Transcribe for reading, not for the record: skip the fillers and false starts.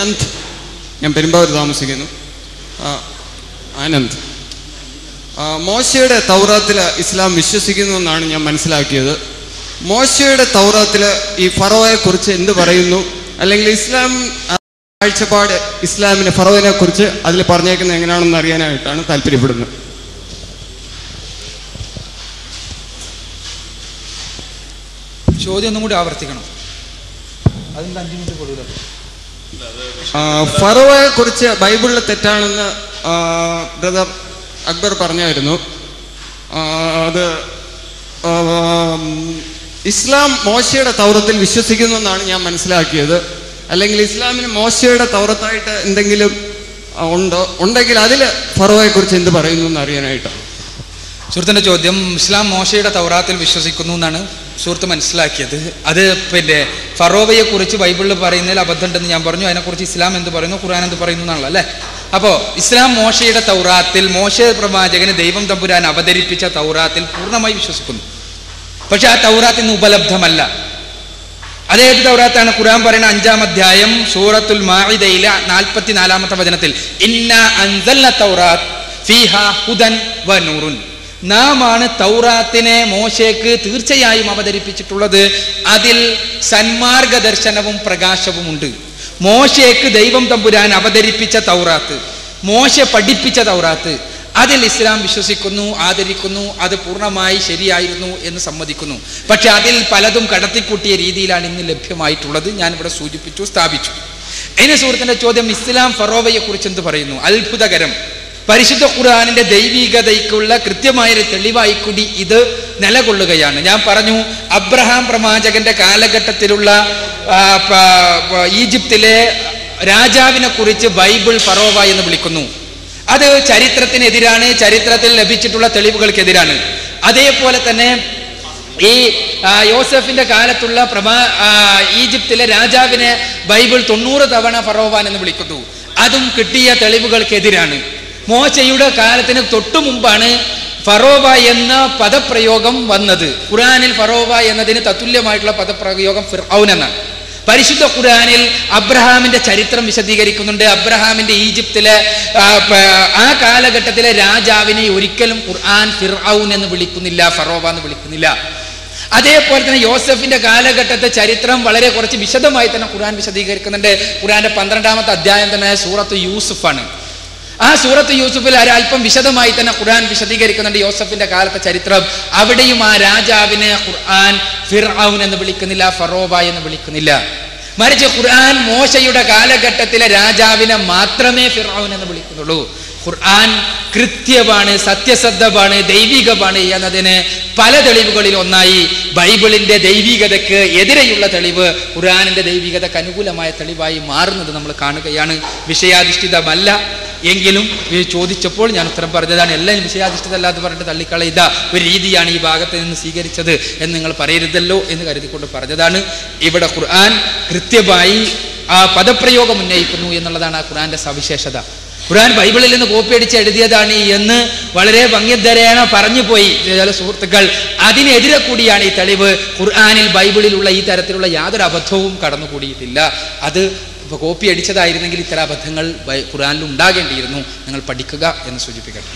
ആനന്ദ്, ഞാൻ പെരുമ്പാവൂർ താമസിക്കുന്നു. ആനന്ദ്. മോശയുടെ തൗറാത്തിൽ ഇസ്ലാം വിശ്വസിക്കുന്നു എന്നാണ് ഞാൻ മനസ്സിലാക്കിയത്. മോശയുടെ തൗറാത്തിൽ ഈ ഫറോയെ കുറിച്ച് എന്ത് പറയുന്നു, അല്ലെങ്കിൽ ഇസ്ലാം കാഴ്ചപ്പാട് ഇസ്ലാമിന് ഫറോവിനെ കുറിച്ച് അതിൽ പറഞ്ഞേക്കുന്നത് എങ്ങനെയാണെന്ന് അറിയാനായിട്ടാണ് താല്പര്യപ്പെടുന്നത്. ചോദ്യം ഒന്നും കൂടി ആവർത്തിക്കണം. അതിൻ്റെ 5 മിനിറ്റ് കൊടുക്കുക. ഫറോയെ കുറിച്ച് ബൈബിളിൽ തെറ്റാണെന്ന് ബ്രദർ അക്ബർ പറഞ്ഞായിരുന്നു. അത് ഇസ്ലാം മോശയുടെ തൗറത്തിൽ വിശ്വസിക്കുന്നു എന്നാണ് ഞാൻ മനസ്സിലാക്കിയത്. അല്ലെങ്കിൽ ഇസ്ലാമിന് മോശയുടെ തൗറത്തായിട്ട് എന്തെങ്കിലും ഉണ്ടെങ്കിൽ അതിൽ ഫറോയെ കുറിച്ച് എന്ത് പറയുന്നു എന്ന് അറിയാനായിട്ടാണ്. സുഹൃത്തിൻ്റെ ചോദ്യം, ഇസ്ലാം മോശയുടെ തൗറാത്തിൽ വിശ്വസിക്കുന്നു എന്നാണ് സുഹൃത്ത് മനസ്സിലാക്കിയത്. അത് ഫറോവയെ കുറിച്ച് ബൈബിളിൽ പറയുന്നതിൽ അബദ്ധമുണ്ടെന്ന് ഞാൻ പറഞ്ഞു. അതിനെക്കുറിച്ച് ഇസ്ലാം എന്ത് പറയുന്നു, ഖുർആൻ എന്ത് പറയുന്നു എന്നാണല്ലോ അല്ലേ. അപ്പോൾ ഇസ്ലാം മോശയുടെ തൗറാത്തിൽ, മോശ പ്രവാചകന് ദൈവം തമ്പുരാൻ അവതരിപ്പിച്ച തൗറാത്തിൽ പൂർണ്ണമായി വിശ്വസിക്കുന്നു. പക്ഷെ ആ തൗറാത്ത് ഇന്ന് ഉപലബ്ധമല്ല. അതേത് തൗറാത്താണ്? ഖുർആൻ പറയുന്ന 5-ാം അധ്യായം സൂറത്തുൽ മാഇദയിലെ 44-ാമത്തെ വചനത്തിൽ ഇന്നാ അൻസൽന തൗറാത്ത് ഫീഹാ ഹുദൻ വ നൂറുൻ. നാം ആണ് തൗറാത്തിനെ മോശയ്ക്ക് തീർച്ചയായും അവതരിപ്പിച്ചിട്ടുള്ളത്. അതിൽ സന്മാർഗ ദർശനവും പ്രകാശവും ഉണ്ട്. മോശയ്ക്ക് ദൈവം തമ്പുരാൻ അവതരിപ്പിച്ച തൗറാത്ത്, മോശ പഠിപ്പിച്ച തൗറാത്ത്, അതിൽ ഇസ്ലാം വിശ്വസിക്കുന്നു, ആദരിക്കുന്നു. അത് പൂർണ്ണമായി ശരിയായിരുന്നു എന്ന് സമ്മതിക്കുന്നു. പക്ഷെ അതിൽ പലതും കടത്തിക്കൂട്ടിയ രീതിയിലാണ് ഇന്ന് ലഭ്യമായിട്ടുള്ളത്. ഞാനിവിടെ സൂചിപ്പിച്ചു, സ്ഥാപിച്ചു. അതിന് സുഹൃത്തിൻ്റെ ചോദ്യം, ഇസ്ലാം ഫറോവയെ കുറിച്ച് എന്ത് പറയുന്നു? അത്ഭുതകരം. പരിശുദ്ധ ഖുർആനിന്റെ ദൈവികതയ്ക്കുള്ള കൃത്യമായൊരു തെളിവായി കൂടി ഇത് നിലകൊള്ളുകയാണ്. ഞാൻ പറഞ്ഞു, അബ്രഹാം പ്രവാചകന്റെ കാലഘട്ടത്തിലുള്ള ഈജിപ്തിലെ രാജാവിനെ കുറിച്ച് ബൈബിൾ ഫറോവ എന്ന് വിളിക്കുന്നു. അത് ചരിത്രത്തിനെതിരാണ്, ചരിത്രത്തിൽ ലഭിച്ചിട്ടുള്ള തെളിവുകൾക്കെതിരാണ്. അതേപോലെ തന്നെ ഈ യോസഫിന്റെ കാലത്തുള്ള ഈജിപ്തിലെ രാജാവിനെ ബൈബിൾ 90 തവണ ഫറോവാൻ എന്ന് വിളിക്കുന്നു. അതും കിട്ടിയ തെളിവുകൾക്കെതിരാണ്. മോശയുടെ കാലത്തിന് തൊട്ടു മുമ്പാണ് ഫറോവ എന്ന പദപ്രയോഗം വന്നത്. ഖുർആനിൽ ഫറോവ എന്നതിന് തത്തുല്യമായിട്ടുള്ള പദപ്രയോഗം ഫിർഔൻ എന്നാണ്. പരിശുദ്ധ ഖുർആനിൽ അബ്രഹാമിന്റെ ചരിത്രം വിശദീകരിക്കുന്നുണ്ട്. അബ്രഹാമിന്റെ ഈജിപ്തിലെ ആ കാലഘട്ടത്തിലെ രാജാവിനെ ഒരിക്കലും ഖുർആൻ ഫിർഔൻ എന്ന് വിളിക്കുന്നില്ല, ഫറോവ എന്ന് വിളിക്കുന്നില്ല. അതേപോലെ തന്നെ യോസഫിന്റെ കാലഘട്ടത്തെ ചരിത്രം വളരെ കുറച്ച് വിശദമായി തന്നെ ഖുർആൻ വിശദീകരിക്കുന്നുണ്ട്. ഖുർആന്റെ 12-ാമത്തെ അധ്യായം തന്നെ സൂറത്ത് യൂസുഫാണ്. ആ സൂറത്ത് യൂസുഫിൽ ഒരല്പം വിശദമായി തന്നെ ഖുർആൻ വിശദീകരിക്കുന്നുണ്ട് യോസഫിന്റെ കാലത്തെ ചരിത്രം. അവിടെയും ആ രാജാവിനെ ഖുർആൻ ഫിർഔൻ എന്ന് വിളിക്കുന്നില്ല, ഫറോവ എന്ന് വിളിക്കുന്നില്ല. മറിച്ച് ഖുർആൻ മോശയുടെ കാലഘട്ടത്തിലെ രാജാവിനെ മാത്രമേ ഫിർഔൻ എന്ന് വിളിക്കുന്നുള്ളൂ. ഖുർആൻ കൃത്യമാണ്, സത്യസന്ധമാണ്, ദൈവികമാണ് എന്നതിന് പല തെളിവുകളിൽ ഒന്നായി ബൈബിളിന്റെ ദൈവികതയ്ക്ക് എതിരെയുള്ള തെളിവ് ഖുർആനിന്റെ ദൈവികതയ്ക്ക് അനുകൂലമായ തെളിവായി മാറുന്നത് നമ്മൾ കാണുകയാണ്. വിഷയാധിഷ്ഠിതമല്ല എങ്കിലും ചോദിച്ചപ്പോൾ ഞാൻ ഉത്തരം പറഞ്ഞതാണ്. എല്ലാം വിഷയാധിഷ്ഠിതമല്ലാതെ പറഞ്ഞിട്ട് തള്ളിക്കളയുക ഒരു രീതിയാണ് ഈ ഭാഗത്ത് നിന്ന് സ്വീകരിച്ചത് എന്ന് നിങ്ങൾ പറയരുതല്ലോ എന്ന് കരുതിക്കൊണ്ട് പറഞ്ഞതാണ്. ഇവിടെ ഖുർആൻ കൃത്യമായി ആ പദപ്രയോഗം ഉന്നയിക്കുന്നു എന്നുള്ളതാണ് ആ ഖുർആന്റെ സവിശേഷത. ഖുർആൻ ബൈബിളിൽ നിന്ന് കോപ്പി അടിച്ച് എഴുതിയതാണ് എന്ന് വളരെ ഭംഗിധരേണ പറഞ്ഞു പോയി ചില സുഹൃത്തുക്കൾ. അതിനെതിരെ കൂടിയാണ് ഈ തെളിവ്. ഖുർആനിൽ ബൈബിളിലുള്ള ഈ തരത്തിലുള്ള യാതൊരു അബദ്ധവും കടന്നുകൂടിയിട്ടില്ല. അത് കോപ്പി അടിച്ചതായിരുന്നെങ്കിൽ ഇത്തരം അബദ്ധങ്ങൾ ഖുർആനിൽ ഉണ്ടാകേണ്ടിയിരുന്നു. നിങ്ങൾ പഠിക്കുക എന്ന് സൂചിപ്പിക്കട്ടെ.